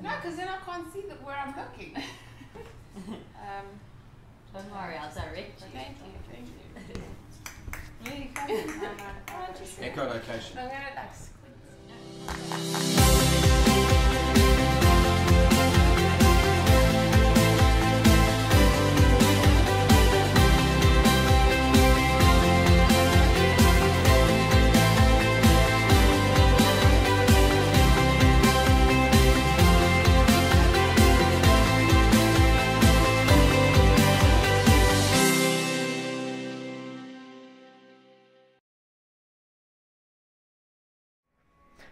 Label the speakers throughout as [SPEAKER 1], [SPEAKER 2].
[SPEAKER 1] No, because then I can't see where I'm looking.
[SPEAKER 2] Don't worry, I'll direct you.
[SPEAKER 1] Thank you, thank you. Where are you coming?
[SPEAKER 3] Echolocation.
[SPEAKER 1] I'm going to like squint.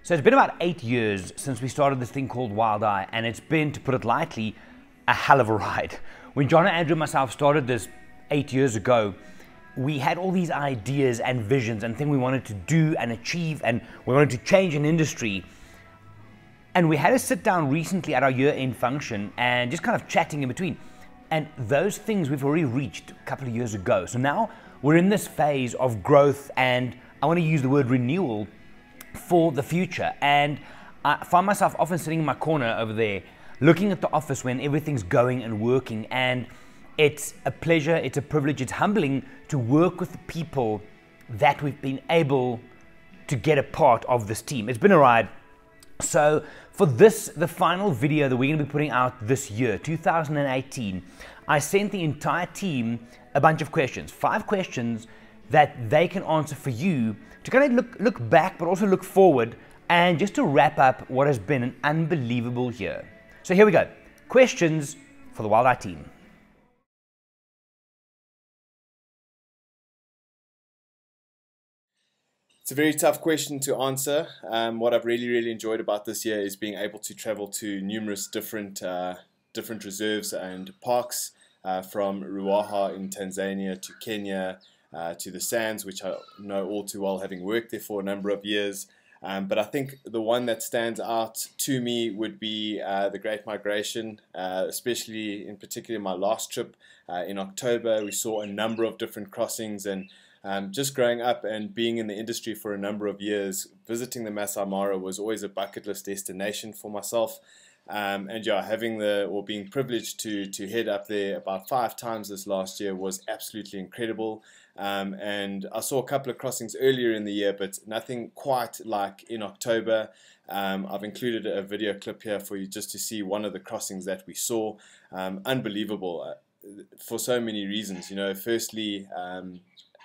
[SPEAKER 4] So it's been about 8 years since we started this thing called Wild Eye, and it's been, to put it lightly, a hell of a ride. When John and Andrew and myself started this 8 years ago, we had all these ideas and visions and things we wanted to do and achieve, and we wanted to change an industry. And we had a sit down recently at our year-end function and just kind of chatting in between. And those things we've already reached a couple of years ago. So now we're in this phase of growth, and I want to use the word renewal for the future. And I find myself often sitting in my corner over there looking at the office when everything's going and working, and it's a pleasure, it's a privilege, it's humbling to work with the people that we've been able to get a part of this team. It's been a ride. So for this, the final video that we're going to be putting out this year, 2018, I sent the entire team a bunch of questions, 5 questions that they can answer for you to kind of look back, but also look forward, and just to wrap up what has been an unbelievable year. So here we go. Questions for the Wild Eye team.
[SPEAKER 3] It's a very tough question to answer. What I've really enjoyed about this year is being able to travel to numerous different reserves and parks, from Ruaha in Tanzania to Kenya, to the Sands, which I know all too well, having worked there for a number of years. But I think the one that stands out to me would be the Great Migration, especially in particular my last trip in October. We saw a number of different crossings, and just growing up and being in the industry for a number of years, visiting the Masai Mara was always a bucket list destination for myself. And yeah, being privileged to head up there about 5 times this last year was absolutely incredible. And I saw a couple of crossings earlier in the year, but nothing quite like in October. I've included a video clip here for you just to see one of the crossings that we saw. Unbelievable for so many reasons. You know, firstly,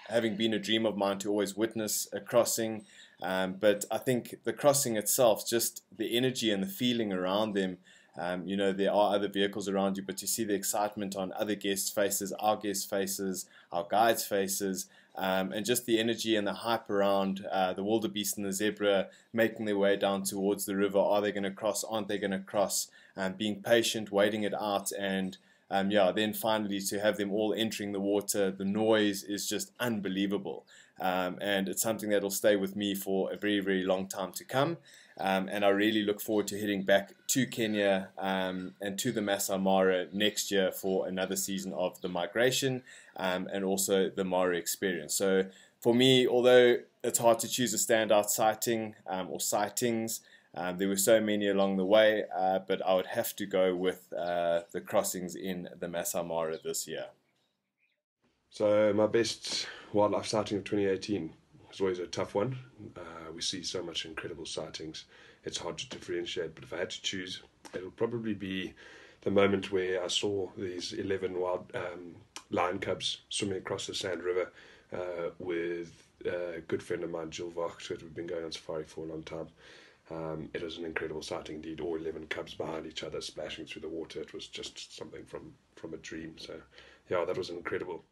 [SPEAKER 3] having been a dream of mine to always witness a crossing, but I think the crossing itself, just the energy and the feeling around them, you know, there are other vehicles around you, but you see the excitement on other guests' faces, our guests' faces, our guides' faces, and just the energy and the hype around the wildebeest and the zebra making their way down towards the river. Are they going to cross? Aren't they going to cross? Being patient, waiting it out, and yeah, then finally to have them all entering the water. The noise is just unbelievable, and it's something that will stay with me for a very long time to come. And I really look forward to heading back to Kenya and to the Masai Mara next year for another season of the migration, and also the Mara experience. So for me, although it's hard to choose a standout sighting or sightings, there were so many along the way, but I would have to go with the crossings in the Masai Mara this year.
[SPEAKER 5] So my best wildlife sighting of 2018 was always a tough one. We see so much incredible sightings, it's hard to differentiate, but if I had to choose, it'll probably be the moment where I saw these 11 wild lion cubs swimming across the Sand River with a good friend of mine, Jill Vox, that we've been going on safari for a long time. It was an incredible sighting indeed, all 11 cubs behind each other splashing through the water. It was just something from a dream. So yeah, that was incredible.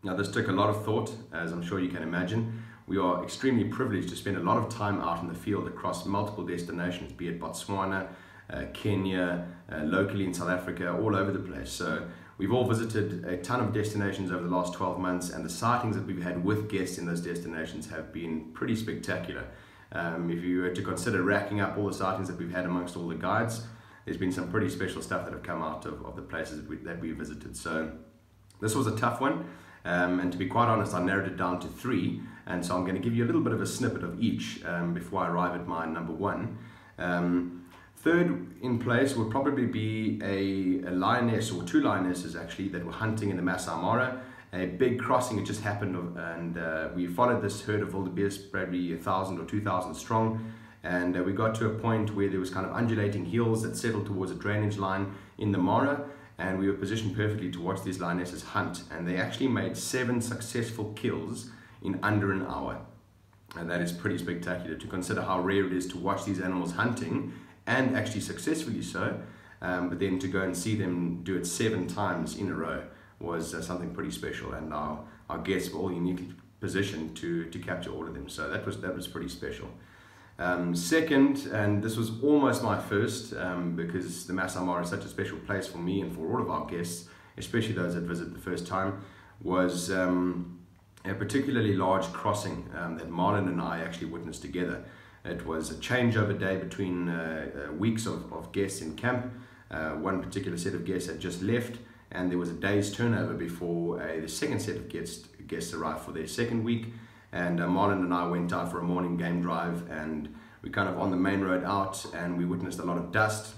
[SPEAKER 6] Now this took a lot of thought, as I'm sure you can imagine. We are extremely privileged to spend a lot of time out in the field across multiple destinations, be it Botswana, Kenya, locally in South Africa, all over the place. So we've all visited a ton of destinations over the last 12 months, and the sightings that we've had with guests in those destinations have been pretty spectacular. If you were to consider racking up all the sightings that we've had amongst all the guides, there's been some pretty special stuff that have come out of the places that we visited. So this was a tough one, and to be quite honest, I narrowed it down to 3, and so I'm going to give you a little bit of a snippet of each before I arrive at my number 1. Third in place would probably be a lioness, or two lionesses actually, that were hunting in the Masai Mara. A big crossing had just happened, and we followed this herd of wildebeest, probably 1,000 or 2,000 strong, and we got to a point where there was kind of undulating hills that settled towards a drainage line in the Mara, and we were positioned perfectly to watch these lionesses hunt, and they actually made 7 successful kills in under an hour. And that is pretty spectacular to consider how rare it is to watch these animals hunting, and actually successfully so, but then to go and see them do it 7 times in a row was something pretty special, and our guests were all uniquely positioned to capture all of them, so that was pretty special. Second, and this was almost my first, because the Masai Mara is such a special place for me and for all of our guests, especially those that visit the first time, was a particularly large crossing that Marlon and I actually witnessed together. It was a changeover day between weeks of guests in camp. One particular set of guests had just left, and there was a day's turnover before the second set of guests arrived for their second week. And Marlon and I went out for a morning game drive, and we kind of on the main road out, and we witnessed a lot of dust.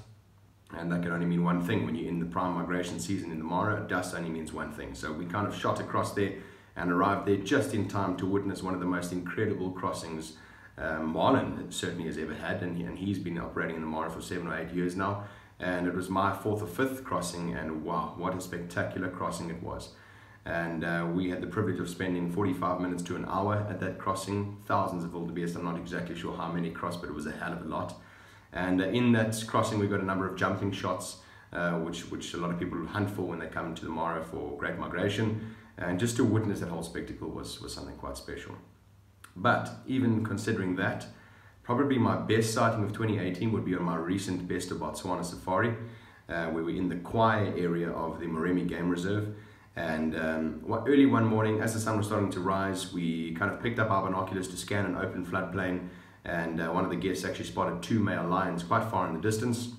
[SPEAKER 6] And that can only mean one thing when you're in the prime migration season in the Mara. Dust only means one thing. So we kind of shot across there and arrived there just in time to witness one of the most incredible crossings Marlon certainly has ever had, and he's been operating in the Mara for 7 or 8 years now, and it was my 4th or 5th crossing, and wow, what a spectacular crossing it was. And we had the privilege of spending 45 minutes to an hour at that crossing. Thousands of wildebeest, I'm not exactly sure how many crossed, but it was a hell of a lot. And in that crossing we got a number of jumping shots, which a lot of people hunt for when they come to the Mara for great migration, and just to witness that whole spectacle was something quite special. But even considering that, probably my best sighting of 2018 would be on my recent Best of Botswana safari, where we're in the Kwai area of the Moremi Game Reserve. And early one morning, as the sun was starting to rise, we kind of picked up our binoculars to scan an open floodplain, and one of the guests actually spotted 2 male lions quite far in the distance,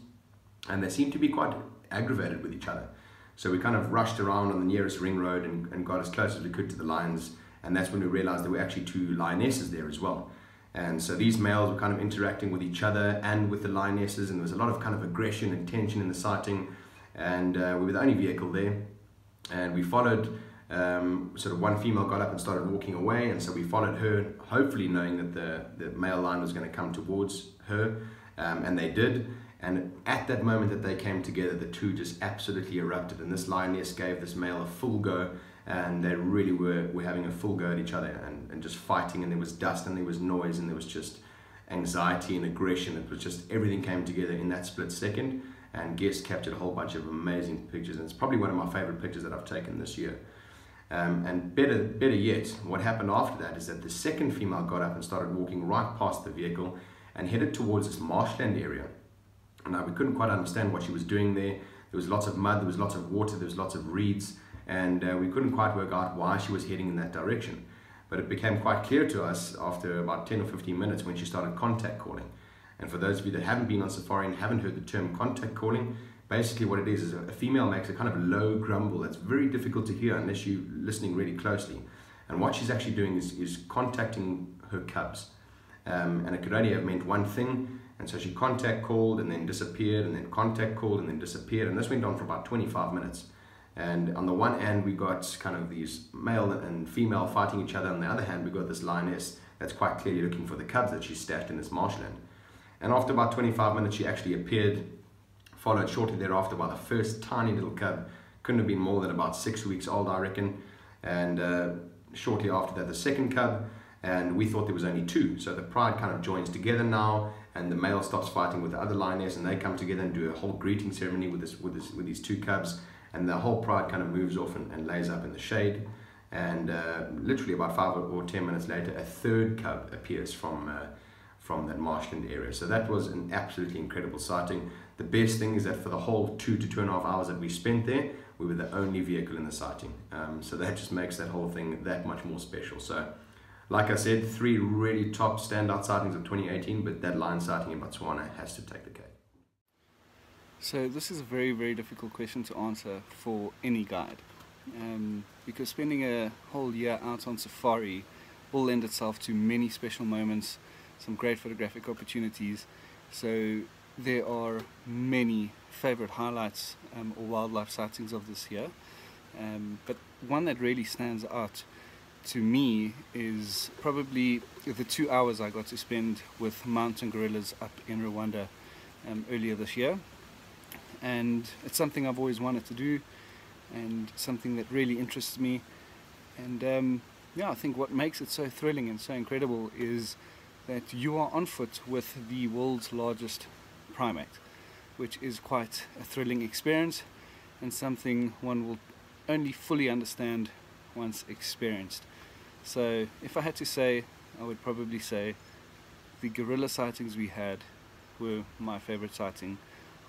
[SPEAKER 6] and they seemed to be quite aggravated with each other. So we kind of rushed around on the nearest ring road and got as close as we could to the lions. And that's when we realized there were actually 2 lionesses there as well. And so these males were kind of interacting with each other and with the lionesses, and there was a lot of kind of aggression and tension in the sighting. And we were the only vehicle there, and we followed, sort of one female got up and started walking away, and so we followed her, hopefully knowing that the male lion was going to come towards her, and they did. And at that moment that they came together, the 2 just absolutely erupted, and this lioness gave this male a full go, and they really were having a full go at each other and just fighting, and there was dust and there was noise and there was just anxiety and aggression. It was just everything came together in that split second, and guests captured a whole bunch of amazing pictures, and it's probably one of my favorite pictures that I've taken this year. And better yet, what happened after that is that the second female got up and started walking right past the vehicle and headed towards this marshland area. Now, we couldn't quite understand what she was doing there. There was lots of mud, there was lots of water, there was lots of reeds, and we couldn't quite work out why she was heading in that direction. But it became quite clear to us after about 10 or 15 minutes when she started contact calling. And for those of you that haven't been on safari and haven't heard the term contact calling, basically what it is a female makes a kind of low grumble that's very difficult to hear unless you're listening really closely. And what she's actually doing is contacting her cubs. And it could only have meant one thing. And so she contact called and then disappeared, and then contact called and then disappeared. And this went on for about 25 minutes. And on the one hand, we got kind of these male and female fighting each other. On the other hand, we got this lioness that's quite clearly looking for the cubs that she stashed in this marshland. And after about 25 minutes, she actually appeared, followed shortly thereafter by the first tiny little cub. Couldn't have been more than about 6 weeks old, I reckon. And shortly after that, the second cub. And we thought there was only 2. So the pride kind of joins together now, and the male stops fighting with the other lioness, and they come together and do a whole greeting ceremony with these 2 cubs. And the whole pride kind of moves off and lays up in the shade. And literally about 5 or 10 minutes later, a 3rd cub appears from that marshland area. So that was an absolutely incredible sighting. The best thing is that for the whole 2 to 2.5 hours that we spent there, we were the only vehicle in the sighting. So that just makes that whole thing that much more special. So, like I said, 3 really top standout sightings of 2018, but that lion sighting in Botswana has to take the cake.
[SPEAKER 7] So this is a very, very difficult question to answer for any guide, because spending a whole year out on safari will lend itself to many special moments, some great photographic opportunities. So there are many favorite highlights or wildlife sightings of this year, but one that really stands out to me is probably the 2 hours I got to spend with mountain gorillas up in Rwanda earlier this year. And it's something I've always wanted to do, and something that really interests me. And yeah, I think what makes it so thrilling and so incredible is that you are on foot with the world's largest primate, which is quite a thrilling experience, and something one will only fully understand once experienced. So if I had to say, I would probably say the gorilla sightings we had were my favorite sighting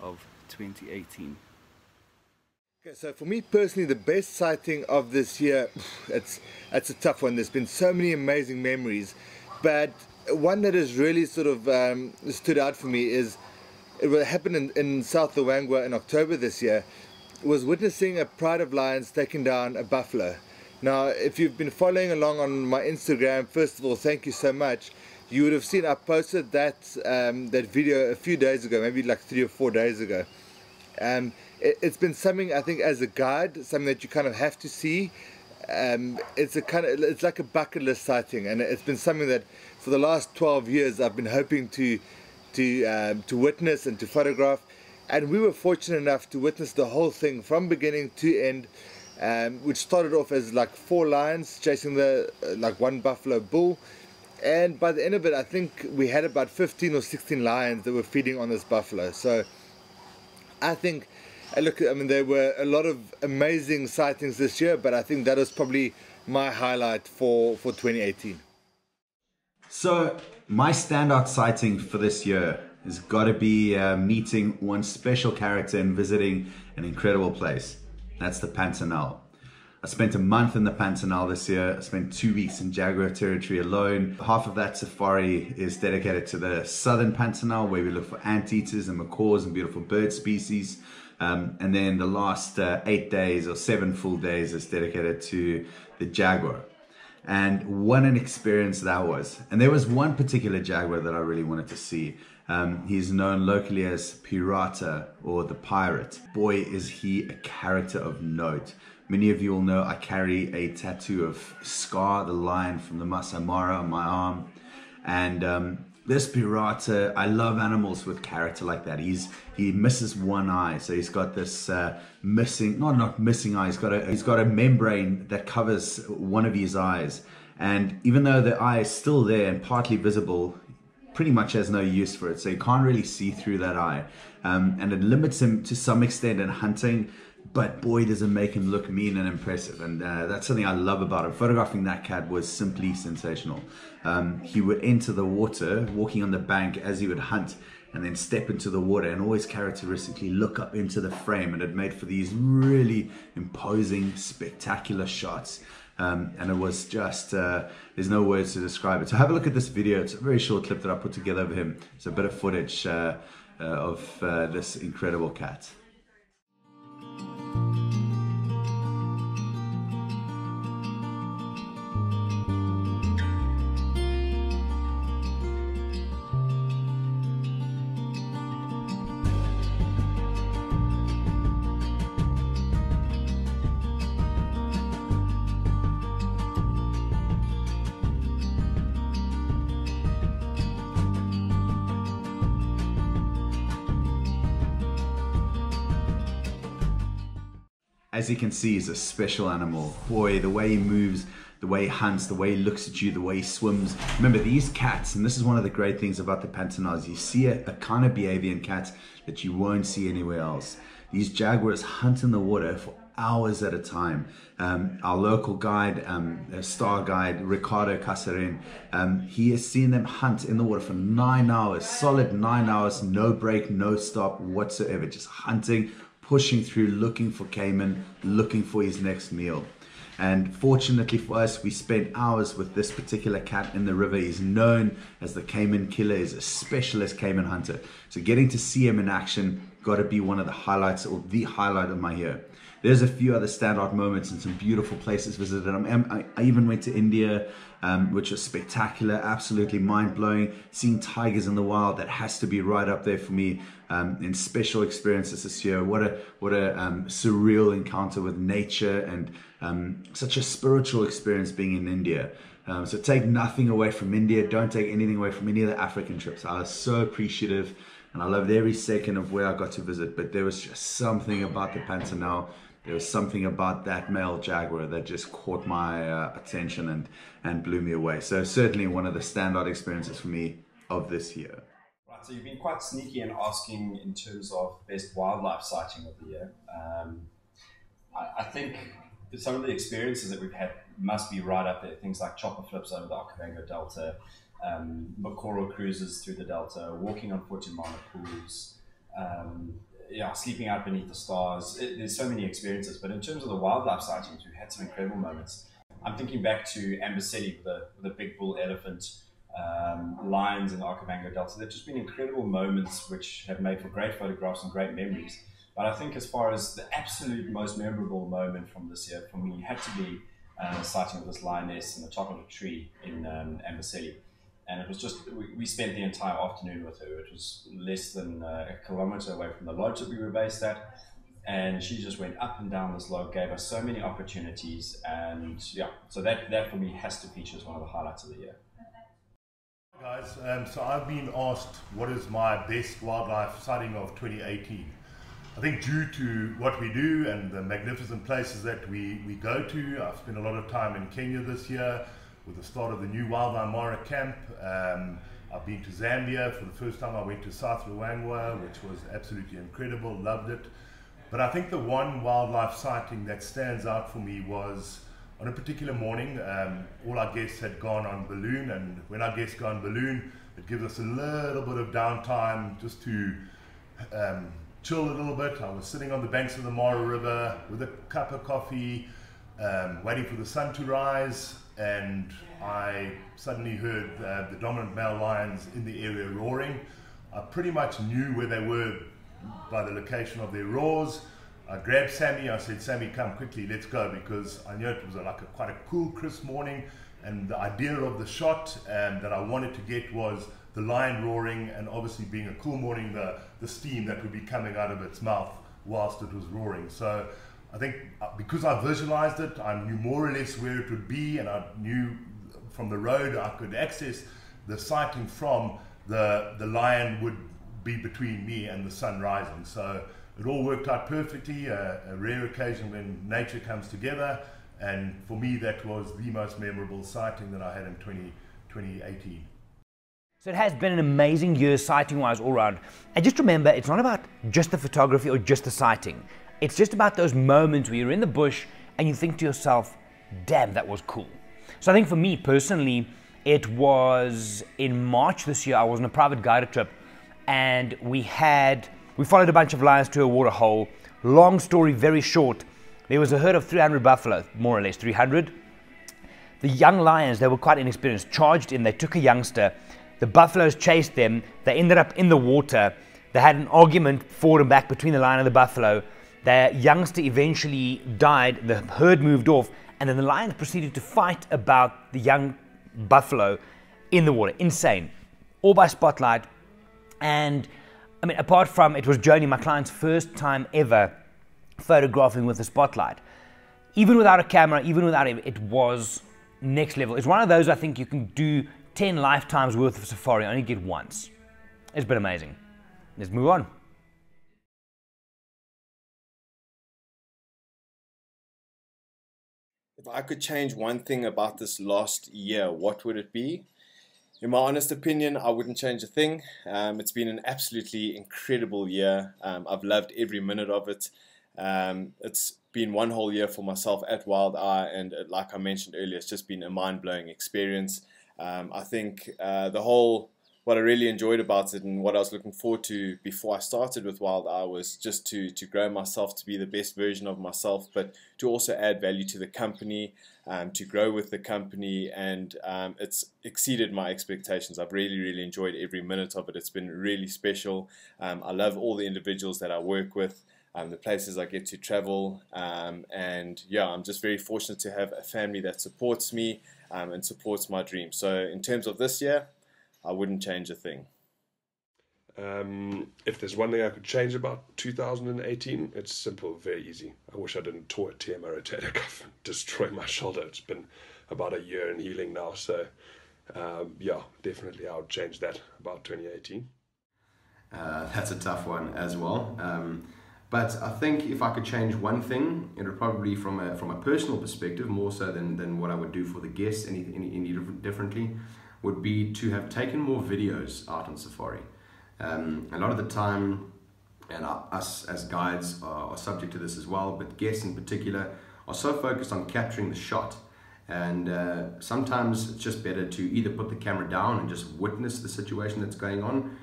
[SPEAKER 7] of 2018.
[SPEAKER 8] Okay, so for me personally, the best sighting of this year, it's a tough one. There's been so many amazing memories, but one that has really sort of stood out for me is it happened in South Luangwa in October this year. Was witnessing a pride of lions taking down a buffalo. Now, if you've been following along on my Instagram, first of all, thank you so much. You would have seen I posted that that video a few days ago, maybe like 3 or 4 days ago. It's been something, I think, as a guide, something that you kind of have to see. It's like a bucket list sighting, and it's been something that for the last 12 years I've been hoping to witness and to photograph. And we were fortunate enough to witness the whole thing from beginning to end, which started off as like 4 lions chasing the like 1 buffalo bull, and by the end of it I think we had about 15 or 16 lions that were feeding on this buffalo. So I think, look, I mean, there were a lot of amazing sightings this year, but I think that was probably my highlight for 2018.
[SPEAKER 9] So my standout sighting for this year has got to be meeting one special character and visiting an incredible place. That's the Pantanal. I spent a month in the Pantanal this year. I spent 2 weeks in jaguar territory alone. Half of that safari is dedicated to the southern Pantanal, where we look for anteaters and macaws and beautiful bird species. And then the last 8 days or 7 full days is dedicated to the jaguar. And what an experience that was. And there was one particular jaguar that I really wanted to see. He's known locally as Pirata, or the pirate. Boy, is he a character of note. Many of you will know I carry a tattoo of Scar the lion from the Masai Mara on my arm. And this Pirata, I love animals with character like that. He misses one eye, so he's got this missing, not missing eye, he's got a membrane that covers one of his eyes. And even though the eye is still there and partly visible, pretty much has no use for it, so you can't really see through that eye, and it limits him to some extent in hunting, but boy, does it make him look mean and impressive. And that's something I love about him. Photographing that cat was simply sensational. He would enter the water, walking on the bank as he would hunt, and then step into the water and always characteristically look up into the frame, and it made for these really imposing, spectacular shots. And it was just, there's no words to describe it. So have a look at this video. It's a very short clip that I put together of him. It's a bit of footage of this incredible cat. As you can see, he's a special animal. Boy, the way he moves, the way he hunts, the way he looks at you, the way he swims. Remember, these cats, and this is one of the great things about the Pantanal, is you see a kind of behavior in cats that you won't see anywhere else. These jaguars hunt in the water for hours at a time. Our local guide, star guide, Ricardo Casarin, he has seen them hunt in the water for 9 hours, solid 9 hours, no break, no stop whatsoever, just hunting, pushing through, looking for caiman, looking for his next meal. And fortunately for us, we spent hours with this particular cat in the river. He's known as the caiman killer, he's a specialist caiman hunter. So getting to see him in action got to be one of the highlights, or the highlight of my year. there's a few other standout moments and some beautiful places visited. I even went to India, which was spectacular, absolutely mind-blowing. Seeing tigers in the wild, that has to be right up there for me in special experiences this year. What a surreal encounter with nature, and such a spiritual experience being in India. So take nothing away from India. Don't take anything away from any of the African trips. I was so appreciative, and I loved every second of where I got to visit. But there was just something about the Pantanal. There was something about that male jaguar that just caught my attention and blew me away. So certainly one of the standout experiences for me of this year.
[SPEAKER 10] Right, so you've been quite sneaky in asking in terms of best wildlife sighting of the year. I think some of the experiences that we've had must be right up there. Things like chopper flips over the Okavango Delta, Makoro cruises through the Delta, walking on foot in Mana pools, sleeping out beneath the stars. There's so many experiences, but in terms of the wildlife sightings, we've had some incredible moments. I'm thinking back to Amboseli with a big bull elephant, lions in the Okavango Delta. They've just been incredible moments which have made for great photographs and great memories. But I think as far as the absolute most memorable moment from this year, for me, had to be the sighting of this lioness in the top of a tree in Amboseli. And it was just, we spent the entire afternoon with her. It was less than a kilometer away from the lodge that we were based at. And she just went up and down this log, gave us so many opportunities. And yeah, so that for me has to feature as one of the highlights of the year.
[SPEAKER 11] Hi guys, so I've been asked what is my best wildlife sighting of 2018. I think due to what we do and the magnificent places that we go to, I've spent a lot of time in Kenya this year with the start of the new Wildlife Mara camp. I've been to Zambia. For the first time I went to South Luangwa, which was absolutely incredible, loved it. But I think the one wildlife sighting that stands out for me was on a particular morning. All our guests had gone on balloon, and when our guests go on balloon, it gives us a little bit of downtime just to chill a little bit. I was sitting on the banks of the Mara River with a cup of coffee, waiting for the sun to rise, and I suddenly heard the dominant male lions in the area roaring. I pretty much knew where they were by the location of their roars. I grabbed Sammy. I said, Sammy, come quickly, let's go, because I knew it was quite a cool, crisp morning, and the idea of the shot that I wanted to get was the lion roaring, and obviously being a cool morning, the steam that would be coming out of its mouth whilst it was roaring. So I think because I visualized it, I knew more or less where it would be, and I knew from the road I could access the sighting from the lion would be between me and the sun rising. So it all worked out perfectly, a rare occasion when nature comes together, and for me that was the most memorable sighting that I had in 2018.
[SPEAKER 4] So it has been an amazing year sighting-wise all around. And just remember, it's not about just the photography or just the sighting. It's just about those moments where you're in the bush and you think to yourself, damn, that was cool. So I think for me personally, it was in March this year, I was on a private guided trip, and we followed a bunch of lions to a water hole. Long story, very short. There was a herd of 300 buffalo, more or less 300. The young lions, they were quite inexperienced, charged in, they took a youngster. The buffaloes chased them. They ended up in the water. They had an argument forward and back between the lion and the buffalo. The youngster eventually died. The herd moved off, and then the lions proceeded to fight about the young buffalo in the water. Insane. All by spotlight. And I mean, apart from it was Joni, my client's first time ever photographing with a spotlight. Even without a camera, even without it was next level. It's one of those I think you can do 10 lifetimes worth of safari, only get once. It's been amazing. Let's move on.
[SPEAKER 3] If I could change one thing about this last year, what would it be? In my honest opinion, I wouldn't change a thing. It's been an absolutely incredible year. I've loved every minute of it. It's been one whole year for myself at Wild Eye, and like I mentioned earlier, it's just been a mind-blowing experience. I think what I really enjoyed about it and what I was looking forward to before I started with Wild Eye was just to grow myself to be the best version of myself, but to also add value to the company, to grow with the company, and it's exceeded my expectations. I've really enjoyed every minute of it. It's been really special. I love all the individuals that I work with. the places I get to travel, and yeah, I'm just very fortunate to have a family that supports me and supports my dream. So in terms of this year, I wouldn't change a thing.
[SPEAKER 5] If there's one thing I could change about 2018, it's simple, very easy. I wish I didn't tear my rotator cuff and destroy my shoulder. It's been about a year in healing now, so yeah, definitely I would change that about 2018.
[SPEAKER 6] That's a tough one as well. But I think if I could change one thing, it would probably from a personal perspective, more so than what I would do for the guests any differently, would be to have taken more videos out on safari. A lot of the time, and us as guides are subject to this as well, but guests in particular are so focused on capturing the shot, and sometimes it's just better to either put the camera down and just witness the situation that's going on,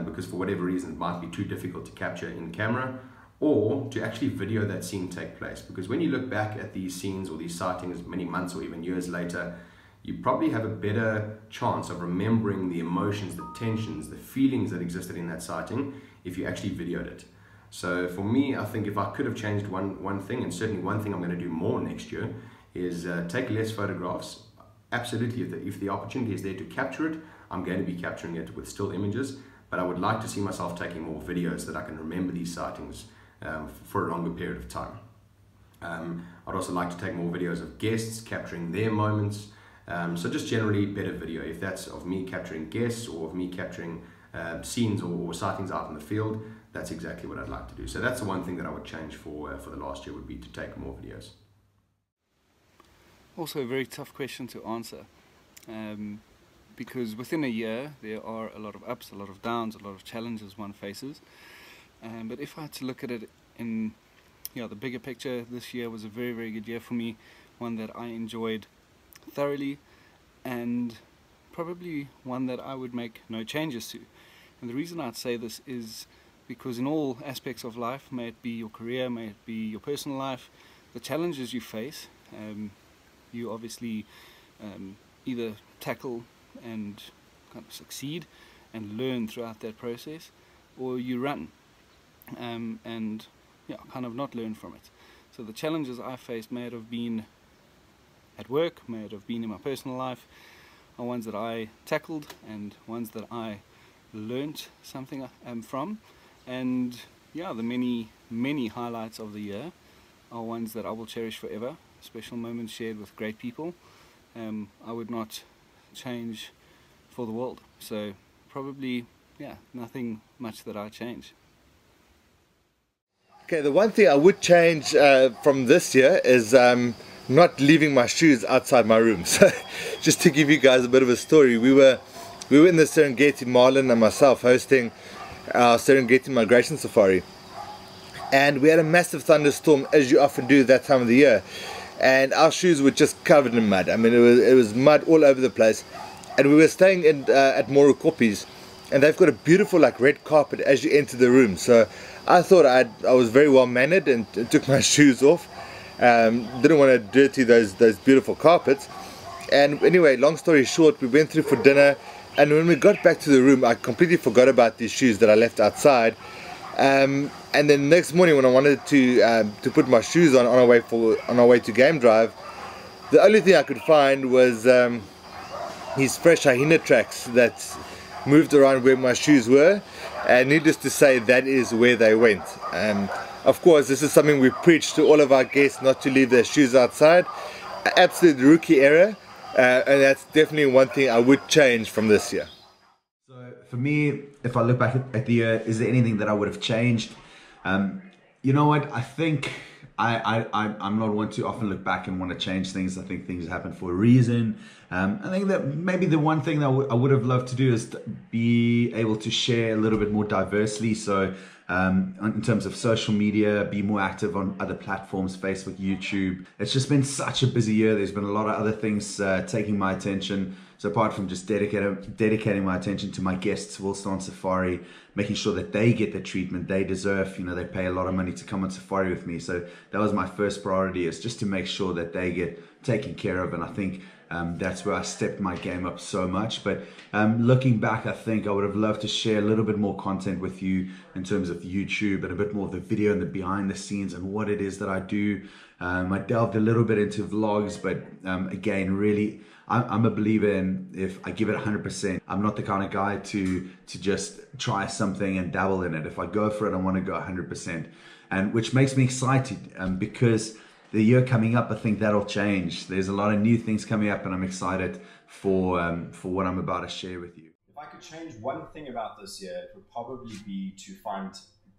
[SPEAKER 6] because for whatever reason it might be too difficult to capture in camera, or to actually video that scene take place. Because when you look back at these scenes or these sightings many months or even years later, you probably have a better chance of remembering the emotions, the tensions, the feelings that existed in that sighting if you actually videoed it. So for me, I think if I could have changed one thing, and certainly one thing I'm going to do more next year, is take less photographs. Absolutely, if the opportunity is there to capture it, I'm going to be capturing it with still images, but I would like to see myself taking more videos so that I can remember these sightings for a longer period of time. I'd also like to take more videos of guests capturing their moments. So just generally better video, if that's of me capturing guests or of me capturing scenes or sightings out in the field, that's exactly what I'd like to do. So that's the one thing that I would change for the last year, would be to take more videos.
[SPEAKER 7] Also a very tough question to answer, because within a year there are a lot of ups, a lot of downs, a lot of challenges one faces. But if I had to look at it in the bigger picture, this year was a very, very good year for me, one that I enjoyed thoroughly, and probably one that I would make no changes to. And the reason I'd say this is because in all aspects of life, may it be your career, may it be your personal life, the challenges you face, you obviously either tackle and kind of succeed and learn throughout that process, or you run and kind of not learn from it. So the challenges I faced may have been at work, may it have been in my personal life, are ones that I tackled and ones that I learnt something from. And yeah, the many highlights of the year are ones that I will cherish forever, special moments shared with great people. I would not change for the world. So probably, yeah, nothing much that I change.
[SPEAKER 8] Okay, the one thing I would change from this year is not leaving my shoes outside my room. So just to give you guys a bit of a story, we were in the Serengeti, Marlon and myself, hosting our Serengeti migration safari, and we had a massive thunderstorm, as you often do that time of the year, and our shoes were just covered in mud. I mean, it was mud all over the place. And we were staying at mccall-peat, and they've got a beautiful red carpet as you enter the room. So I thought I was very well mannered and took my shoes off. Didn't want to dirty those beautiful carpets. And anyway, long story short, we went through for dinner, and when we got back to the room, I completely forgot about these shoes that I left outside. And then next morning, when I wanted to put my shoes on our way to game drive, the only thing I could find was these fresh hyena tracks that moved around where my shoes were, and needless to say, that is where they went. Of course, this is something we preach to all of our guests, not to leave their shoes outside. Absolute rookie error, and that's definitely one thing I would change from this year.
[SPEAKER 9] So for me, if I look back at the year, is there anything that I would have changed? You know what, I think I'm not one to often look back and want to change things. I think things happen for a reason. I think that maybe the one thing that I would have loved to do is to be able to share a little bit more diversely. So in terms of social media, be more active on other platforms, Facebook, YouTube. It's just been such a busy year. There's been a lot of other things taking my attention. So apart from just dedicating my attention to my guests whilst on safari, making sure that they get the treatment they deserve. You know, they pay a lot of money to come on safari with me. So that was my first priority, is just to make sure that they get taken care of. And I think That's where I stepped my game up so much. But looking back, I think I would have loved to share a little bit more content with you in terms of YouTube and a bit more of the video and the behind the scenes and what it is that I do. I delved a little bit into vlogs, but again, really, I'm a believer in if I give it 100%. I'm not the kind of guy to just try something and dabble in it. If I go for it, I want to go 100%, and which makes me excited because the year coming up, I think that'll change. There's a lot of new things coming up, and I'm excited for what I'm about to share with you.
[SPEAKER 10] If I could change one thing about this year, it would probably be to find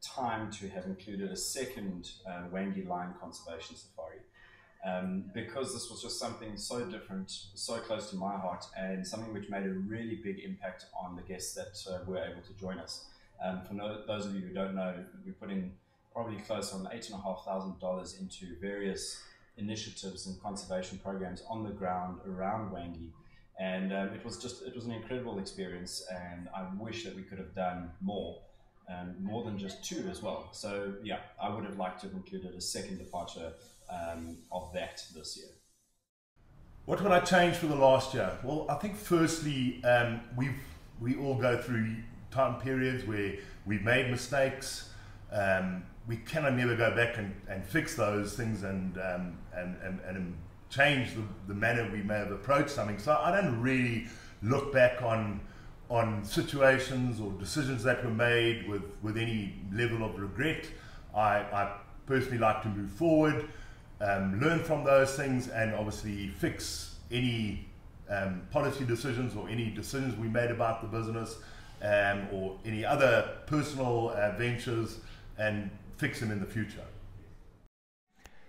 [SPEAKER 10] time to have included a second Wangi lion conservation safari. Because this was just something so different, so close to my heart, and something which made a really big impact on the guests that were able to join us. For those of you who don't know, we put in probably close on $8,500 into various initiatives and conservation programs on the ground around Wangi, and it was an incredible experience, and I wish that we could have done more than just 2 as well. So yeah, I would have liked to have included a second departure of that this year.
[SPEAKER 11] What would I change for the last year? Well, I think firstly, we all go through time periods where we've made mistakes. We cannot never go back and fix those things and change the manner we may have approached something. So I don't really look back on situations or decisions that were made with any level of regret. I personally like to move forward, learn from those things, and obviously fix any policy decisions or any decisions we made about the business or any other personal ventures, and fix them in the future.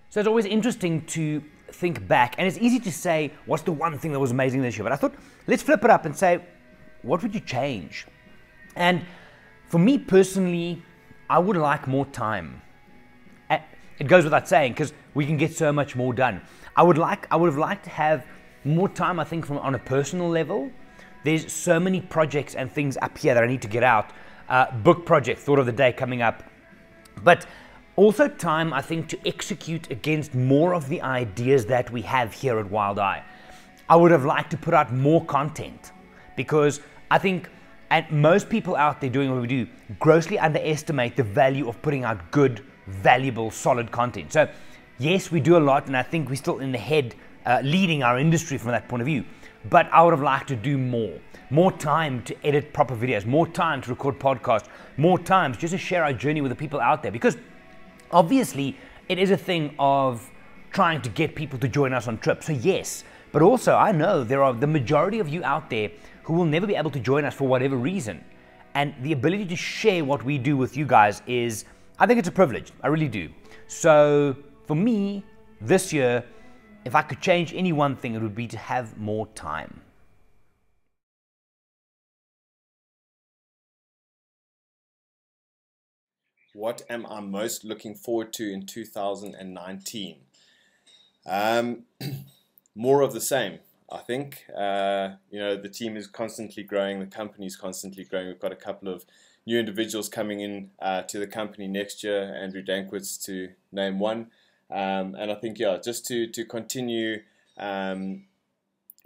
[SPEAKER 4] So it's always interesting to think back, and it's easy to say, what's the one thing that was amazing this year? But I thought, let's flip it up and say, what would you change? And for me personally, I would like more time. It goes without saying, because we can get so much more done. I would have liked to have more time, I think, on a personal level. There's so many projects and things up here that I need to get out. Book project, thought of the day coming up. But also time, I think, to execute against more of the ideas that we have here at Wild Eye. I would have liked to put out more content, because I think, and most people out there doing what we do grossly underestimate the value of putting out good, valuable, solid content. So yes, we do a lot, and I think we're still in the head leading our industry from that point of view. But I would have liked to do more time to edit proper videos, more time to record podcasts, more time just to share our journey with the people out there. Because obviously it is a thing of trying to get people to join us on trips. So yes, but also I know there are the majority of you out there who will never be able to join us for whatever reason. And the ability to share what we do with you guys is, I think it's a privilege. I really do. So for me, this year, if I could change any one thing, it would be to have more time.
[SPEAKER 3] What am I most looking forward to in 2019? More of the same, I think. The team is constantly growing, the company is constantly growing. We've got a couple of new individuals coming in to the company next year, Andrew Dankwitz to name one. And I think, yeah, just to continue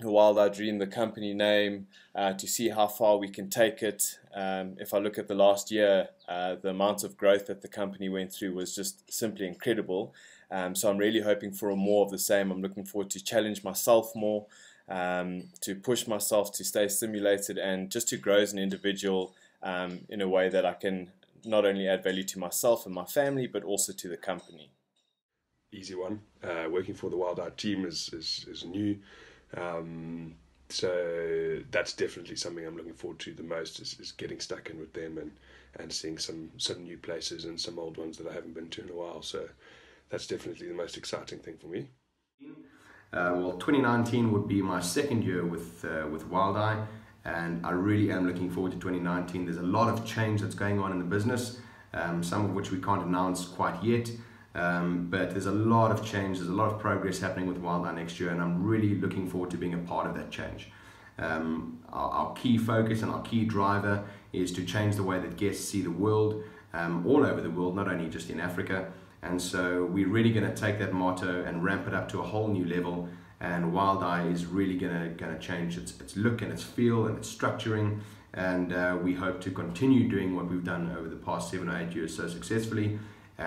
[SPEAKER 3] Wild Eye Dream, the company name, to see how far we can take it. If I look at the last year, the amount of growth that the company went through was just simply incredible. So I'm really hoping for more of the same. I'm looking forward to challenge myself more, to push myself, to stay stimulated, and just to grow as an individual in a way that I can not only add value to myself and my family, but also to the company.
[SPEAKER 5] Easy one. Working for the Wild Eye team is new. So that's definitely something I'm looking forward to the most, is getting stuck in with them and seeing some new places and some old ones that I haven't been to in a while. So that's definitely the most exciting thing for me.
[SPEAKER 6] Well, 2019 would be my second year with Wild Eye, and I really am looking forward to 2019. There's a lot of change that's going on in the business, some of which we can't announce quite yet. But there's a lot of change, there's a lot of progress happening with Wild Eye next year, and I'm really looking forward to being a part of that change. Our key focus and our key driver is to change the way that guests see the world, all over the world, not only just in Africa. And so we're really going to take that motto and ramp it up to a whole new level and Wild Eye is really gonna change its look and its feel and its structuring, and we hope to continue doing what we've done over the past 7 or 8 years so successfully,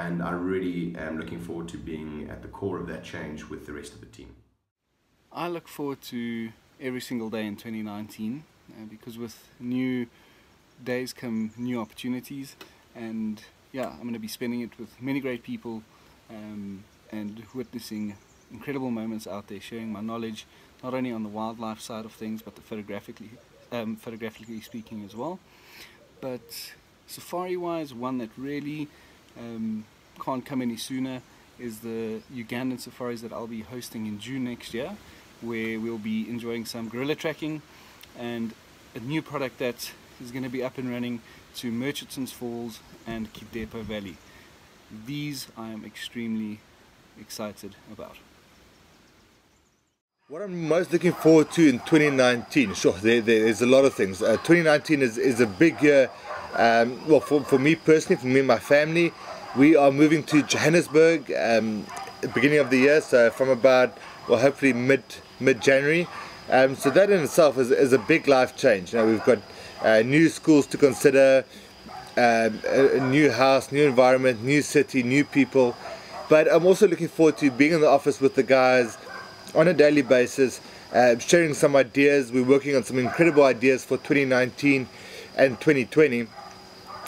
[SPEAKER 6] and I really am looking forward to being at the core of that change with the rest of the team.
[SPEAKER 7] I look forward to every single day in 2019 because with new days come new opportunities, and yeah, I'm going to be spending it with many great people and witnessing incredible moments out there, sharing my knowledge not only on the wildlife side of things but the photographically speaking as well. But safari wise, one that really can't come any sooner is the Ugandan safaris that I'll be hosting in June next year, where we'll be enjoying some gorilla tracking and a new product that is going to be up and running to Murchison's Falls and Kidepo Valley. These I am extremely excited about.
[SPEAKER 8] What I'm most looking forward to in 2019, sure, there's a lot of things. 2019 is a big year, well, for me personally, for me and my family. We are moving to Johannesburg beginning of the year, so from about, well, hopefully mid-January. So that in itself is a big life change. You know, we've got new schools to consider, a new house, new environment, new city, new people. But I'm also looking forward to being in the office with the guys on a daily basis, sharing some ideas. We're working on some incredible ideas for 2019 and 2020.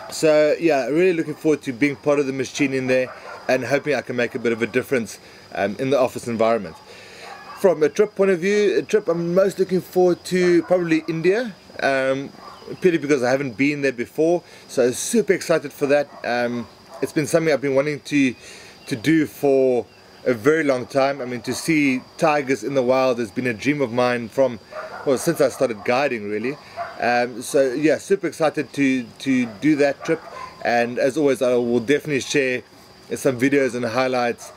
[SPEAKER 8] So yeah, really looking forward to being part of the machine in there and hoping I can make a bit of a difference in the office environment. From a trip point of view, I'm most looking forward to probably India, purely because I haven't been there before, so super excited for that. It's been something I've been wanting to do for a very long time. I mean, to see tigers in the wild has been a dream of mine from, well, since I started guiding really. So yeah, super excited to do that trip, and as always I will definitely share some videos and highlights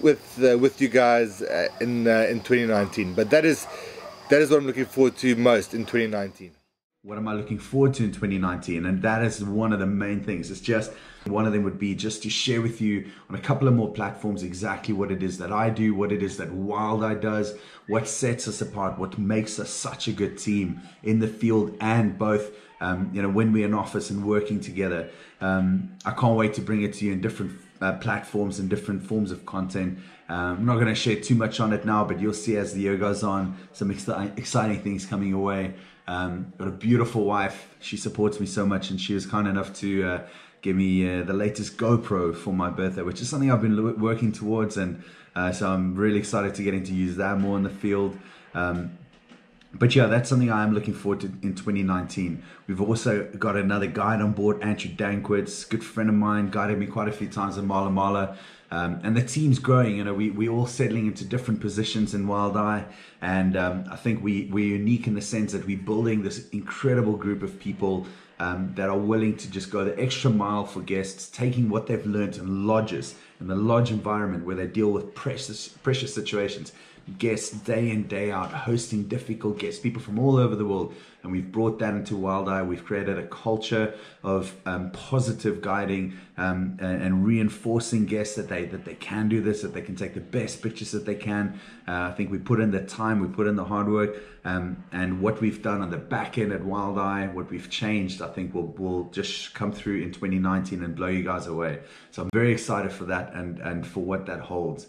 [SPEAKER 8] with you guys in 2019. But that is what I'm looking forward to most in 2019.
[SPEAKER 9] What am I looking forward to in 2019? And that is one of the main things. It's just, one of them would be just to share with you on a couple of more platforms exactly what it is that I do, what it is that Wild Eye does, what sets us apart, what makes us such a good team in the field and both, you know, when we're in office and working together. I can't wait to bring it to you in different platforms and different forms of content. I'm not going to share too much on it now, but you'll see as the year goes on some exciting things coming your way. Got a beautiful wife. She supports me so much, and she was kind enough to give me the latest GoPro for my birthday, which is something I've been working towards, and so I'm really excited to getting to use that more in the field. But yeah, that's something I am looking forward to in 2019. We've also got another guide on board, Andrew Dankwitz, good friend of mine, guided me quite a few times in Mala Mala. And the team's growing. You know, we're all settling into different positions in Wild Eye, and I think we're unique in the sense that we're building this incredible group of people that are willing to just go the extra mile for guests, taking what they've learned in lodges, in the lodge environment where they deal with precious situations, guests day in, day out, hosting difficult guests, people from all over the world. And we've brought that into Wild Eye. We've created a culture of positive guiding and reinforcing guests that they can do this, that they can take the best pictures that they can. I think we put in the time, we put in the hard work, and what we've done on the back end at Wild Eye, what we've changed, I think will just come through in 2019 and blow you guys away. So I'm very excited for that and for what that holds.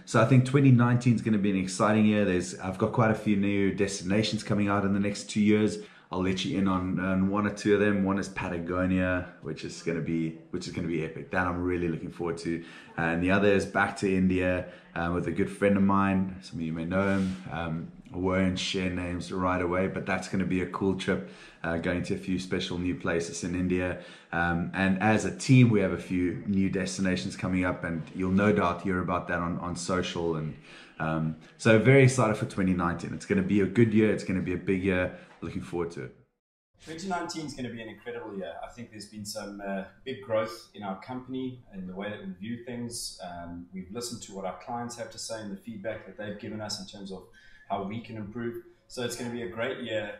[SPEAKER 9] So I think 2019 is going to be an exciting year. I've got quite a few new destinations coming out in the next 2 years. I'll let you in on one or two of them. One is Patagonia, which is going to be epic. That I'm really looking forward to. And the other is back to India with a good friend of mine. Some of you may know him. I won't share names right away, but that's going to be a cool trip, going to a few special new places in India. And as a team, we have a few new destinations coming up, and you'll no doubt hear about that on social. And so very excited for 2019. It's going to be a good year. It's going to be a big year. Looking forward to it.
[SPEAKER 10] 2019 is going to be an incredible year. I think there's been some big growth in our company in the way that we view things. We've listened to what our clients have to say and the feedback that they've given us in terms of how we can improve. So it's going to be a great year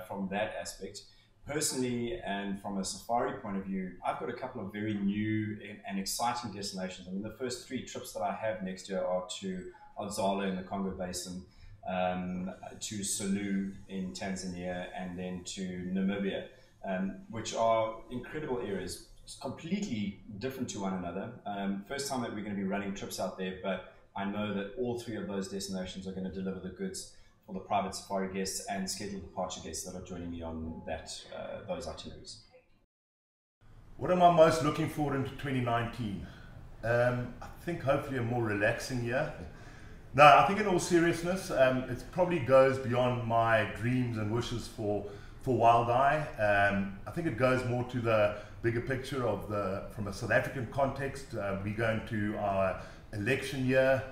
[SPEAKER 10] from that aspect. Personally, and from a safari point of view, I've got a couple of very new and exciting destinations. I mean, the first 3 trips that I have next year are to Ozala in the Congo Basin, to Sulu in Tanzania, and then to Namibia, which are incredible areas, completely different to one another. First time that we're going to be running trips out there, but I know that all three of those destinations are going to deliver the goods for the private safari guests and scheduled departure guests that are joining me on those itineraries.
[SPEAKER 11] What am I most looking forward into 2019? I think hopefully a more relaxing year. No, I think in all seriousness, it probably goes beyond my dreams and wishes for Wild Eye. I think it goes more to the bigger picture of from a South African context. We're going to our election year,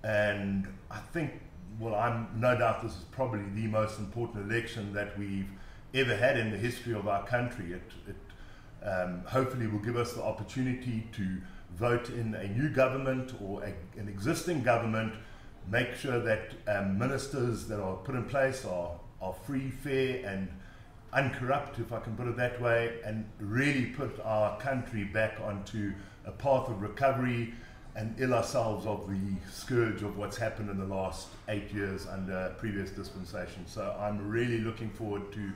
[SPEAKER 11] and I think, well, I'm no doubt this is probably the most important election that we've ever had in the history of our country. It hopefully will give us the opportunity to vote in a new government or an existing government, make sure that ministers that are put in place are free, fair and uncorrupt, if I can put it that way, and really put our country back onto a path of recovery and ill ourselves of the scourge of what's happened in the last 8 years under previous dispensations. So I'm really looking forward to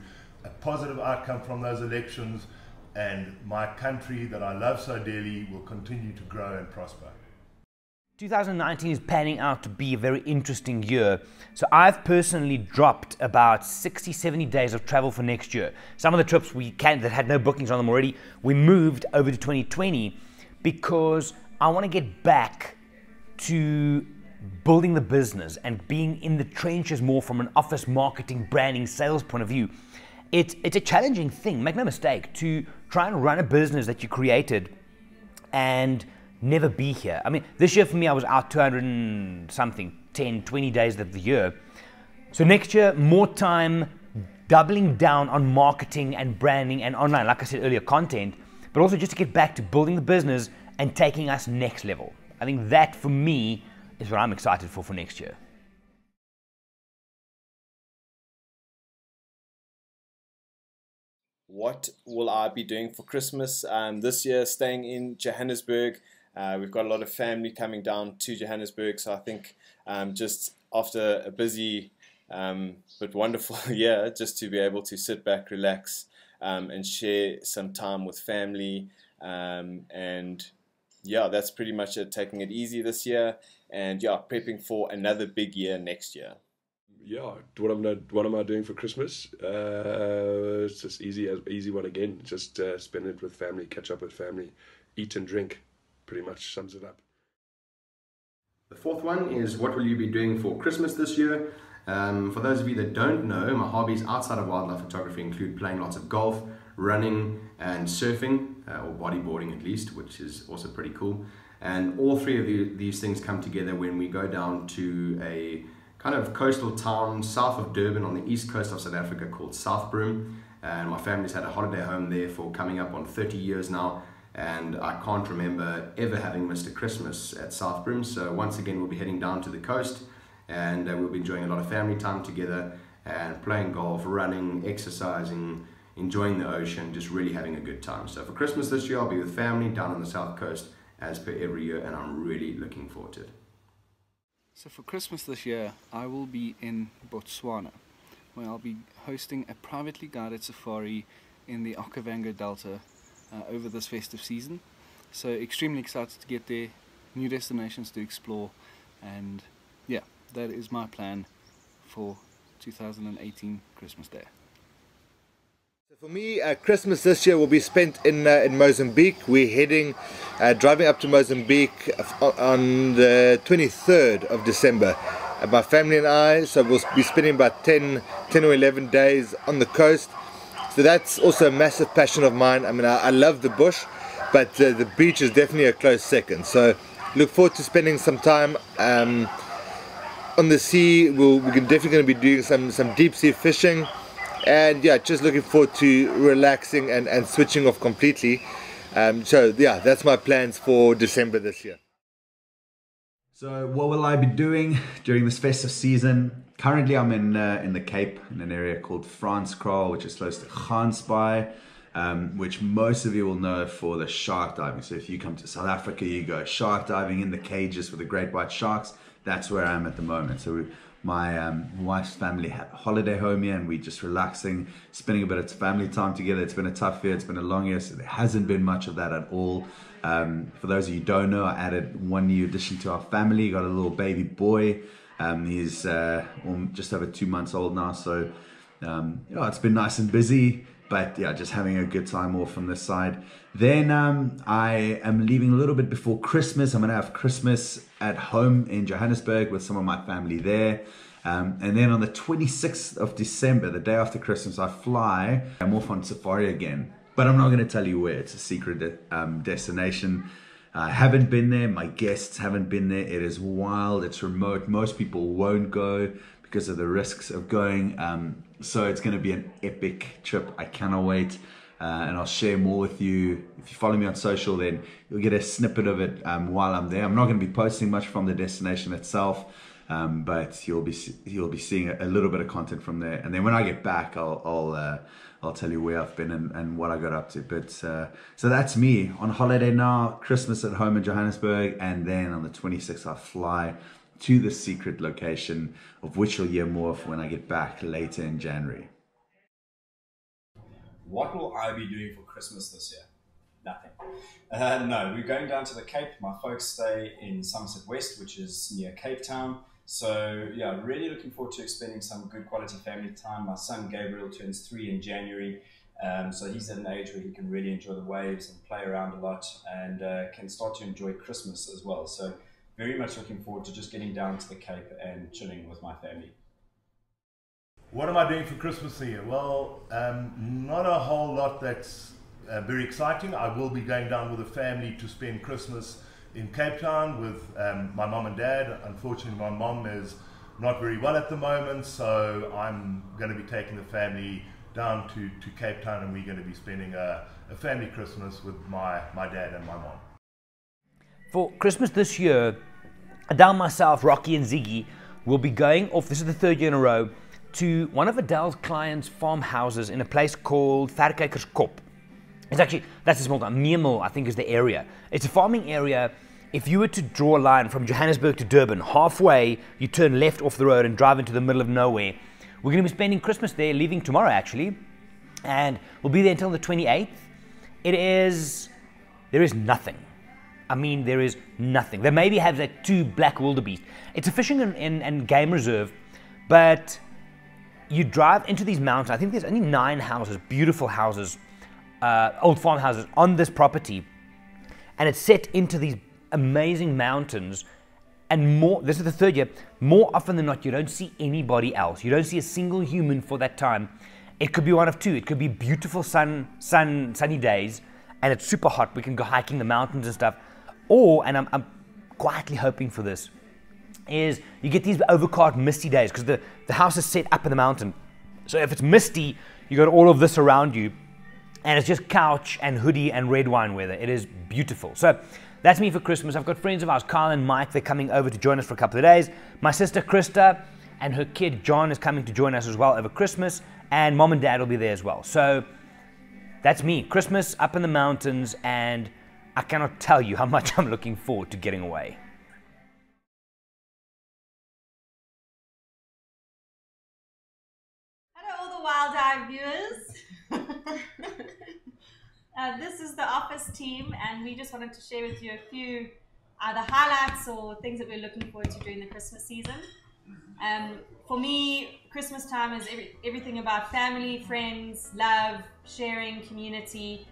[SPEAKER 11] a positive outcome from those elections, and my country that I love so dearly will continue to grow and prosper.
[SPEAKER 4] 2019 is panning out to be a very interesting year. So I've personally dropped about 60, 70 days of travel for next year. Some of the trips that had no bookings on them already, we moved over to 2020 because I want to get back to building the business and being in the trenches more from an office marketing, branding, sales point of view. It's a challenging thing, make no mistake, to try and run a business that you created and never be here. I mean, this year for me, I was out 200 and something, 10, 20 days of the year. So next year, more time doubling down on marketing and branding and online, like I said earlier, content, but also just to get back to building the business and taking us next level. I think that for me is what I'm excited for next year.
[SPEAKER 3] What will I be doing for Christmas this year? Staying in Johannesburg. We've got a lot of family coming down to Johannesburg, so I think just after a busy but wonderful year, just to be able to sit back, relax, and share some time with family, and yeah, that's pretty much it. Taking it easy this year, and yeah, prepping for another big year next year.
[SPEAKER 5] Yeah, what am I doing for Christmas? It's just easy one again. Just spend it with family, catch up with family, eat and drink. Pretty much sums it up.
[SPEAKER 6] The fourth one is, what will you be doing for Christmas this year? For those of you that don't know, my hobbies outside of wildlife photography include playing lots of golf, running and surfing, or bodyboarding at least, which is also pretty cool. And all three of these things come together when we go down to a kind of coastal town south of Durban on the east coast of South Africa called Southbroom. And my family's had a holiday home there for coming up on 30 years now. And I can't remember ever having missed a Christmas at Southbroom. So once again, we'll be heading down to the coast, and we'll be enjoying a lot of family time together and playing golf, running, exercising, enjoying the ocean, just really having a good time. So for Christmas this year, I'll be with family down on the south coast as per every year, and I'm really looking forward to it.
[SPEAKER 7] So for Christmas this year, I will be in Botswana, where I'll be hosting a privately guided safari in the Okavango Delta over this festive season. So extremely excited to get there, new destinations to explore, and yeah, that is my plan for 2018 Christmas Day.
[SPEAKER 8] For me, Christmas this year will be spent in Mozambique. We're heading, driving up to Mozambique on the 23rd of December. My family and I, so we'll be spending about 10 or 11 days on the coast. So that's also a massive passion of mine. I mean, I love the bush, but the beach is definitely a close second. So look forward to spending some time on the sea. We're definitely going to be doing some deep sea fishing. And yeah, just looking forward to relaxing and switching off completely. So yeah, that's my plans for December this year.
[SPEAKER 9] So what will I be doing during this festive season? Currently I'm in the Cape, in an area called Franskraal, which is close to Gansbaai, which most of you will know for the shark diving. So if you come to South Africa, you go shark diving in the cages with the great white sharks. that's where I am at the moment. So my wife's family had a holiday home here, and we're just relaxing, spending a bit of family time together. It's been a tough year, it's been a long year, so there hasn't been much of that at all. For those of you who don't know, I added one new addition to our family. Got a little baby boy. He's just over 2 months old now, so it's been nice and busy, but yeah, just having a good time off on this side. Then I am leaving a little bit before Christmas. I'm gonna have Christmas at home in Johannesburg with some of my family there. And then on the 26th of December, the day after Christmas, I fly. I'm off on safari again, but I'm not going to tell you where. It's a secret destination. I haven't been there. My guests haven't been there. It is wild. It's remote. Most people won't go because of the risks of going. So it's going to be an epic trip. I cannot wait. And I'll share more with you. If you follow me on social, then you'll get a snippet of it while I'm there. I'm not going to be posting much from the destination itself, but you'll be seeing a little bit of content from there. And then when I get back, I'll tell you where I've been and what I got up to. But so that's me on holiday now. Christmas at home in Johannesburg, and then on the 26th I fly to the secret location, of which you'll hear more of when I get back later in January.
[SPEAKER 10] What will I be doing for Christmas this year? Nothing. No, we're going down to the Cape. My folks stay in Somerset West, which is near Cape Town. So yeah, really looking forward to spending some good quality family time. My son Gabriel turns 3 in January. So he's at an age where he can really enjoy the waves and play around a lot, and can start to enjoy Christmas as well. So very much looking forward to just getting down to the Cape and chilling with my family.
[SPEAKER 11] What am I doing for Christmas this year? Well, not a whole lot that's very exciting. I will be going down with the family to spend Christmas in Cape Town with my mom and dad. Unfortunately, my mom is not very well at the moment, so I'm going to be taking the family down to Cape Town, and we're going to be spending a family Christmas with my dad and my mom.
[SPEAKER 4] For Christmas this year, Adele, myself, Rocky and Ziggy will be going off, this is the 3rd year in a row, to one of Adele's clients' farmhouses in a place called Verkykerskop. It's actually, that's a small town. Meermil, I think, is the area. It's a farming area. If you were to draw a line from Johannesburg to Durban, halfway, you turn left off the road and drive into the middle of nowhere. We're going to be spending Christmas there, leaving tomorrow, actually. And we'll be there until the 28th. There is nothing. I mean, there is nothing. They maybe have that 2 black wildebeest. It's a fishing and game reserve, but you drive into these mountains. I think there's only 9 houses, beautiful houses, old farmhouses on this property, and it's set into these amazing mountains. And more, this is the 3rd year, more often than not, you don't see anybody else. You don't see a single human for that time. It could be one of 2. It could be beautiful sunny days, and it's super hot. We can go hiking the mountains and stuff. Or, and I'm quietly hoping for this, is you get these overcast, misty days, because the house is set up in the mountain. So if it's misty, you got all of this around you, and it's just couch and hoodie and red wine weather. It is beautiful. So that's me for Christmas. I've got friends of ours, Kyle and Mike. They're coming over to join us for a couple of days. My sister Krista and her kid John is coming to join us as well over Christmas, and mom and dad will be there as well. So that's me, Christmas up in the mountains, and I cannot tell you how much I'm looking forward to getting away.
[SPEAKER 1] Wild Eye viewers. This is the office team, and we just wanted to share with you a few either highlights or things that we're looking forward to during the Christmas season. For me, Christmas time is everything about family, friends, love, sharing, community,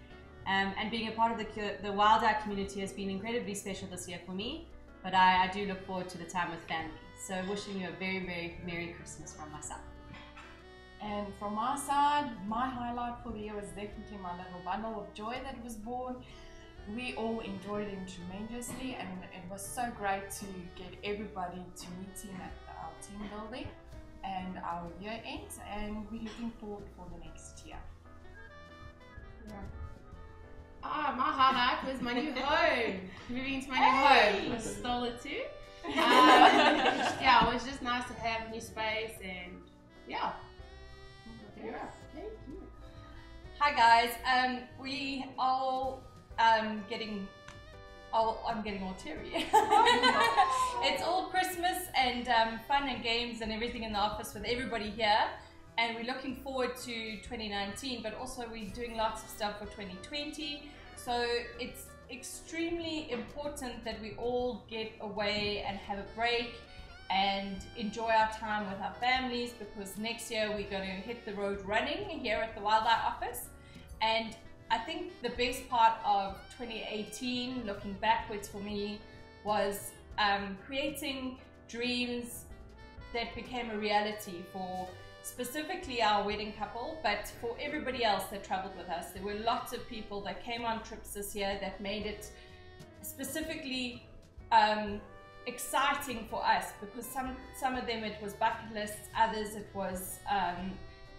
[SPEAKER 1] and being a part of the Wild Eye community has been incredibly special this year for me, but I do look forward to the time with family. So wishing you a very, very Merry Christmas from myself.
[SPEAKER 12] And from my side, my highlight for the year was definitely my little bundle of joy that was born. We all enjoyed him tremendously, and it was so great to get everybody to meet him at our team building and our year end, and we're looking forward for the next year.
[SPEAKER 13] Yeah. My highlight was my new home. Moving to my new home. I stole it too. Yeah, it was just nice to have a new space, and yeah. Thank you.
[SPEAKER 2] Hi guys, we all getting
[SPEAKER 1] Oh, I'm getting all teary. It's all Christmas and fun and games and everything in the office with everybody here. And we're looking forward to 2019, but also we're doing lots of stuff for 2020. So it's extremely important that we all get away and have a break and enjoy our time with our families, because next year we're going to hit the road running here at the Wildlife Office. And I think the best part of 2018, looking backwards for me, was creating dreams that became a reality for specifically our wedding couple, but for everybody else that traveled with us. There were lots of people that came on trips this year that made it specifically exciting for us, because some of them it was bucket lists, others it was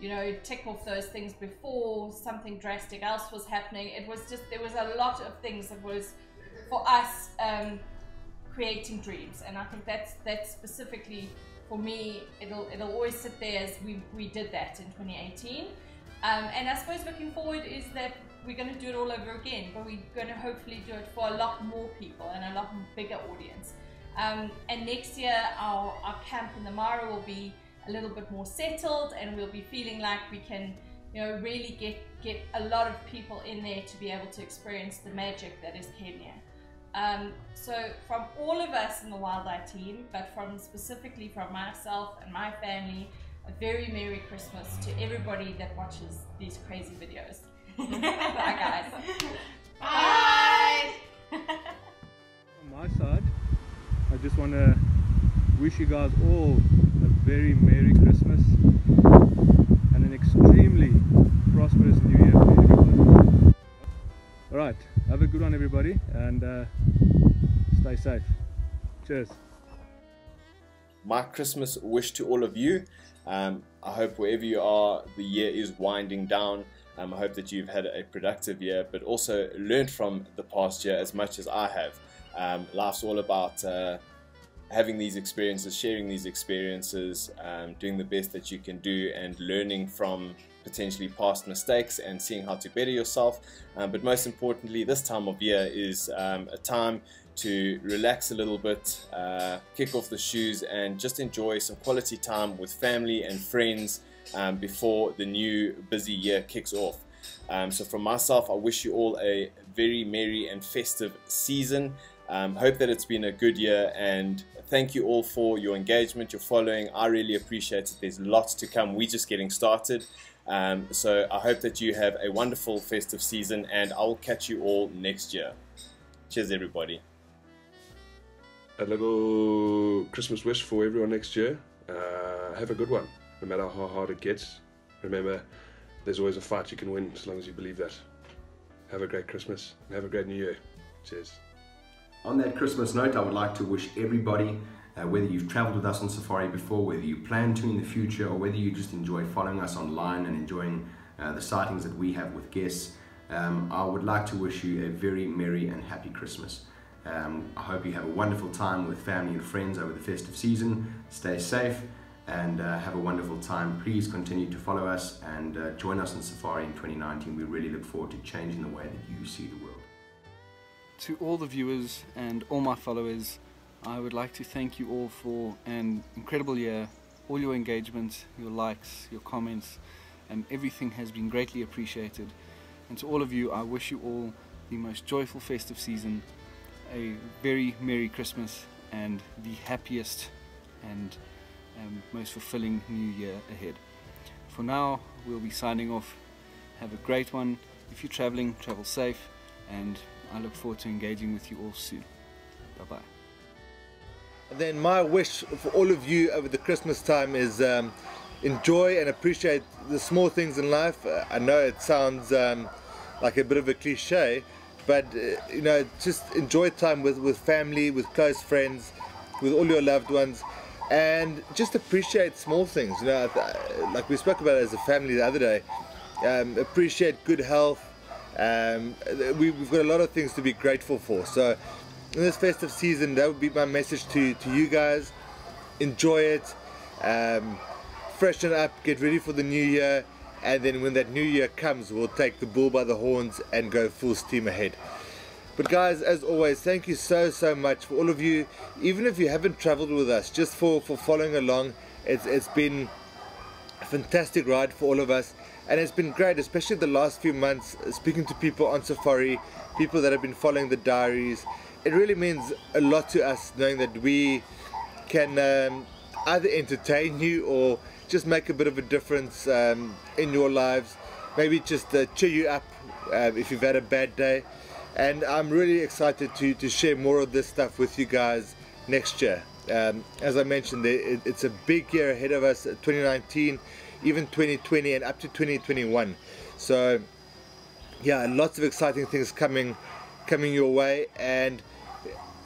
[SPEAKER 1] you know, tick off those things before something drastic else was happening. It was just, there was a lot of things that was for us creating dreams, and I think that's specifically for me, it'll always sit there as we did that in 2018. And I suppose looking forward is that we're going to do it all over again, but we're going to hopefully do it for a lot more people and a lot bigger audience. And next year our camp in the Mara will be a little bit more settled, and we'll be feeling like we can, you know, really get a lot of people in there to be able to experience the magic that is Kenya. So from all of us in the Wildlife team, but specifically from myself and my family, a very Merry Christmas to everybody that watches these crazy videos. Bye guys.
[SPEAKER 13] Bye.
[SPEAKER 7] On my side, I just want to wish you guys all a very Merry Christmas and an extremely prosperous New Year for everybody. Alright, have a good one everybody, and stay safe. Cheers.
[SPEAKER 3] My Christmas wish to all of you. I hope wherever you are, the year is winding down. I hope that you've had a productive year, but also learned from the past year as much as I have. Life's all about having these experiences, sharing these experiences, doing the best that you can do, and learning from potentially past mistakes and seeing how to better yourself. But most importantly, this time of year is a time to relax a little bit, kick off the shoes, and just enjoy some quality time with family and friends before the new busy year kicks off. So from myself, I wish you all a very merry and festive season. Hope that it's been a good year, and thank you all for your engagement, your following. I really appreciate it. There's lots to come. We're just getting started. So I hope that you have a wonderful festive season, and I'll catch you all next year. Cheers everybody.
[SPEAKER 5] A little Christmas wish for everyone next year. Have a good one, no matter how hard it gets. Remember, there's always a fight you can win as long as you believe that. Have a great Christmas and have a great New Year. Cheers.
[SPEAKER 6] On that Christmas note, I would like to wish everybody, whether you've traveled with us on safari before, whether you plan to in the future, or whether you just enjoy following us online and enjoying the sightings that we have with guests, I would like to wish you a very merry and happy Christmas. I hope you have a wonderful time with family and friends over the festive season. Stay safe and have a wonderful time. Please continue to follow us and join us on safari in 2019. We really look forward to changing the way that you see the world.
[SPEAKER 7] To all the viewers and all my followers, I would like to thank you all for an incredible year. All your engagement, your likes, your comments, and everything has been greatly appreciated. And to all of you, I wish you all the most joyful festive season, a very Merry Christmas, and the happiest and most fulfilling new year ahead. For now, we'll be signing off. Have a great one. If you're traveling, travel safe, and I look forward to engaging with you all soon. Bye-bye.
[SPEAKER 8] And then my wish for all of you over the Christmas time is enjoy and appreciate the small things in life. I know it sounds like a bit of a cliche, but you know, just enjoy time with family, with close friends, with all your loved ones, and just appreciate small things. You know, like we spoke about as a family the other day, appreciate good health. We've got a lot of things to be grateful for. So in this festive season, that would be my message to you guys. Enjoy it, freshen up, get ready for the new year, and then when that new year comes, we'll take the bull by the horns and go full steam ahead. But guys, as always, thank you so much for all of you, even if you haven't traveled with us, just for following along. It's been a fantastic ride for all of us, and it's been great, especially the last few months, speaking to people on safari, people that have been following the diaries. It really means a lot to us knowing that we can either entertain you or just make a bit of a difference in your lives, maybe just cheer you up if you've had a bad day. And I'm really excited to share more of this stuff with you guys next year. As I mentioned, it's a big year ahead of us, 2019, even 2020 and up to 2021. So yeah, lots of exciting things coming your way, and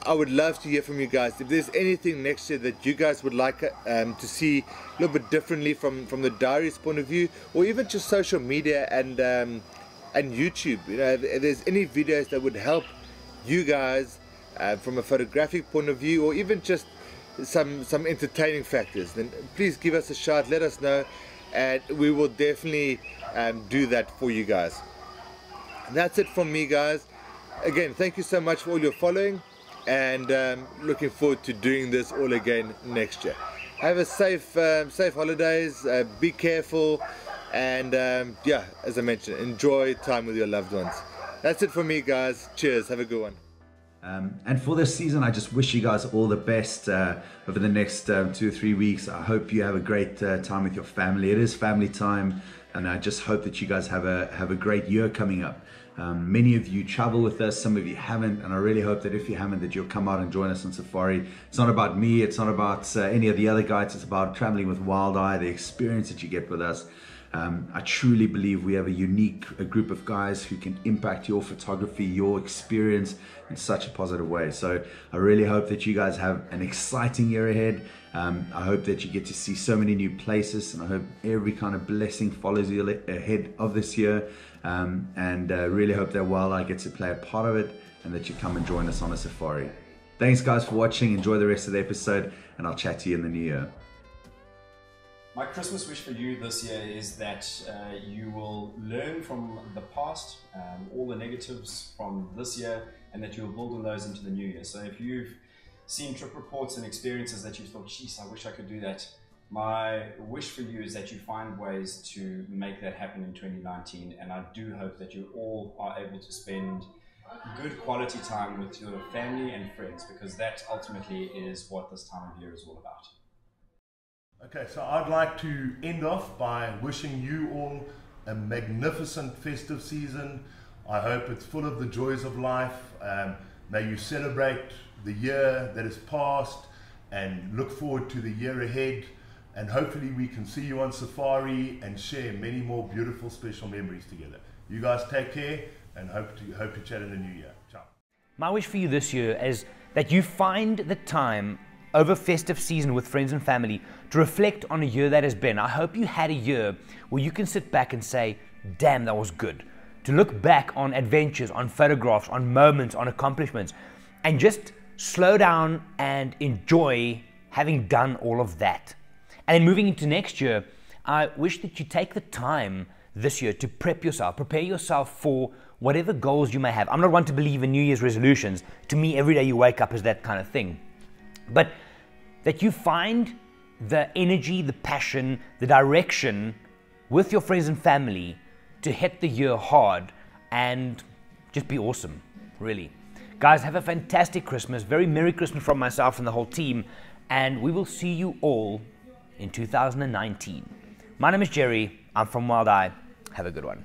[SPEAKER 8] I would love to hear from you guys. If there's anything next year that you guys would like to see a little bit differently from the diaries point of view, or even just social media and YouTube, you know, if there's any videos that would help you guys from a photographic point of view, or even just some entertaining factors, then please give us a shout, let us know, and we will definitely do that for you guys. And that's it from me, guys. Again, thank you so much for all your following, and looking forward to doing this all again next year. Have a safe holidays, be careful, and yeah, as I mentioned, enjoy time with your loved ones. That's it from me, guys. Cheers, have a good one.
[SPEAKER 9] And for this season, I just wish you guys all the best over the next 2 or 3 weeks. I hope you have a great time with your family. It is family time, and I just hope that you guys have a great year coming up. Many of you travel with us, some of you haven't, and I really hope that if you haven't, that you'll come out and join us on safari. It's not about me, it's not about any of the other guides, it's about traveling with Wild Eye, the experience that you get with us. I truly believe we have a group of guys who can impact your photography, your experience in such a positive way. So I really hope that you guys have an exciting year ahead. I hope that you get to see so many new places, and I hope every kind of blessing follows you ahead of this year. And really hope that Wild Eye gets to play a part of it, and that you come and join us on a safari. Thanks guys for watching. Enjoy the rest of the episode, and I'll chat to you in the new year.
[SPEAKER 10] My Christmas wish for you this year is that you will learn from the past, all the negatives from this year, and that you'll build on those into the new year. So if you've seen trip reports and experiences that you thought, geez, I wish I could do that, my wish for you is that you find ways to make that happen in 2019, and I do hope that you all are able to spend good quality time with your family and friends, because that ultimately is what this time of year is all about.
[SPEAKER 11] Okay, so I'd like to end off by wishing you all a magnificent festive season. I hope it's full of the joys of life. May you celebrate the year that is past and look forward to the year ahead. And hopefully we can see you on safari and share many more beautiful special memories together. You guys take care, and hope to chat in the new year. Ciao.
[SPEAKER 4] My wish for you this year is that you find the time over festive season with friends and family to reflect on a year that has been. I hope you had a year where you can sit back and say, damn, that was good. To look back on adventures, on photographs, on moments, on accomplishments, and just slow down and enjoy having done all of that. And then moving into next year, I wish that you take the time this year to prepare yourself for whatever goals you may have. I'm not one to believe in New Year's resolutions. To me, every day you wake up is that kind of thing. But that you find the energy, the passion, the direction with your friends and family to hit the year hard and just be awesome, really. Guys, have a fantastic Christmas. Very Merry Christmas from myself and the whole team. And we will see you all in 2019. My name is Jerry. I'm from Wild Eye. Have a good one.